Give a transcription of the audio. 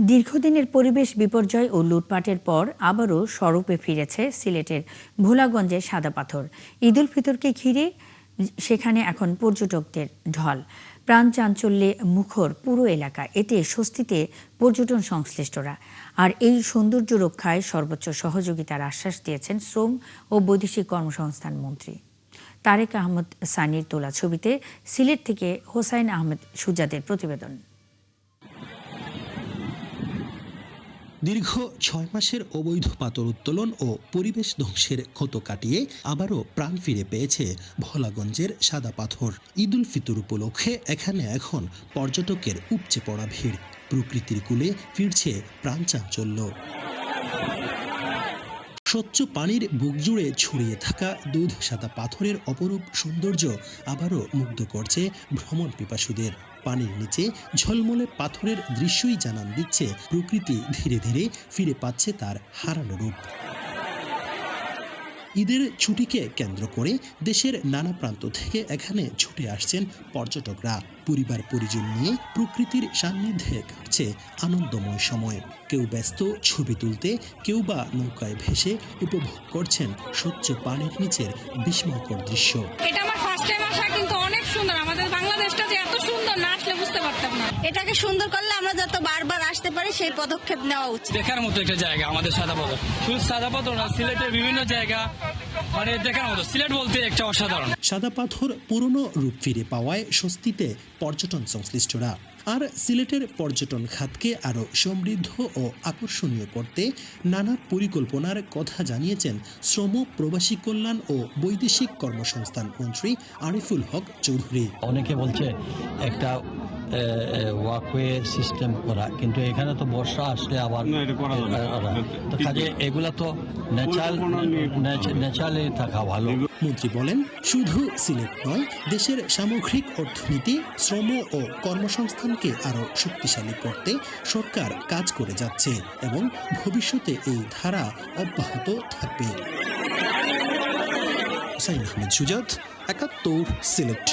দীর্ঘদিনের পরিবেশ বিপর্যয় ও লুটপাটের পর আবারও সড়কে ফিরেছে সিলেটের ভোলাগঞ্জের সাদা পাথর। ঈদ উল ফিতরকে ঘিরে সেখানে এখন পর্যটকদের ঢল। প্রাণ চাঞ্চল্যে মুখর পুরো এলাকা, এতে স্বস্তিতে পর্যটন সংশ্লিষ্টরা। আর এই সৌন্দর্য রক্ষায় সর্বোচ্চ সহযোগিতার আশ্বাস দিয়েছেন শ্রম ও বৈদেশিক কর্মসংস্থান মন্ত্রী। তারেক আহমদ সানির তোলা ছবিতে সিলেট থেকে হোসাইন আহমেদ সুজাদের প্রতিবেদন। দীর্ঘ ৬ মাসের অবৈধ পাথর উত্তোলন ও পরিবেশ ধ্বংসের ক্ষত কাটিয়ে আবারও প্রাণ ফিরে পেয়েছে ভোলাগঞ্জের সাদা পাথর। ঈদ উল ফিতর উপলক্ষে এখানে এখন পর্যটকের উপচে পড়া ভিড়। প্রকৃতির কূলে ফিরছে প্রাণ চাঞ্চল্য। স্বচ্ছ পানির বুক জুড়ে ছড়িয়ে থাকা দুধ সাদা পাথরের অপরূপ সৌন্দর্য আবারও মুগ্ধ করছে ভ্রমণ পিপাসুদের। পানির নিচে ঝলমলে পাথরের দৃশ্যই জানান দিচ্ছে প্রকৃতি ধীরে ধীরে ফিরে পাচ্ছে তার হারানো রূপ। ঈদের ছুটিকে কেন্দ্র করে দেশের নানা প্রান্ত থেকে এখানে ছুটে আসছেন পর্যটকরা। পরিবার পরিজন নিয়ে প্রকৃতির সান্নিধ্যে কাটছে আনন্দময় সময়। কেউ ব্যস্ত ছবি তুলতে, কেউ বা নৌকায় ভেসে উপভোগ করছেন স্বচ্ছ পানির নিচের বিস্ময়কর দৃশ্য। এটা আমার ফার্স্ট টাইম আসা, কিন্তু অনেক সুন্দর। আমাদের বাংলাদেশটা যে এত সুন্দর, না আসলে বুঝতে পারতাম না। এটাকে সুন্দর করলে আমরা যত বারবার আসতে পারি সেই পদক্ষেপ নেওয়া উচিত। দেখার মতো একটা জায়গা আমাদের সাদা পাথর। শুধু সাদা পাথর না, সিলেটের বিভিন্ন জায়গা মানে দেখার মতো। সিলেট বলতে একটা অসাধারণ। সাদা পাথর পুরনো রূপ ফিরে পাওয়ায় স্বস্তিতে পর্যটন সংশ্লিষ্টরা। আর সিলেটের পর্যটন খাতকে আরও সমৃদ্ধ ও আকর্ষণীয় করতে নানা পরিকল্পনার কথা জানিয়েছেন শ্রম, প্রবাসী কল্যাণ ও বৈদেশিক কর্মসংস্থান মন্ত্রী আরিফুল হক চৌধুরী। অনেকে বলছে একটা ওয়াকওয়ে সিস্টেম করা, কিন্তু এখানে তো বর্ষা আসলে আবার তো কাজে এগুলা তো ন্যাচারালি থাকা ভালো। মন্ত্রী বলেন, শুধু সিলেট নয়, দেশের সামগ্রিক অর্থনীতি, শ্রম ও কর্মসংস্থানকে আরও শক্তিশালী করতে সরকার কাজ করে যাচ্ছে এবং ভবিষ্যতে এই ধারা অব্যাহত থাকবে। হোসাইন আহমেদ সুজাত, ৭১, সিলেট।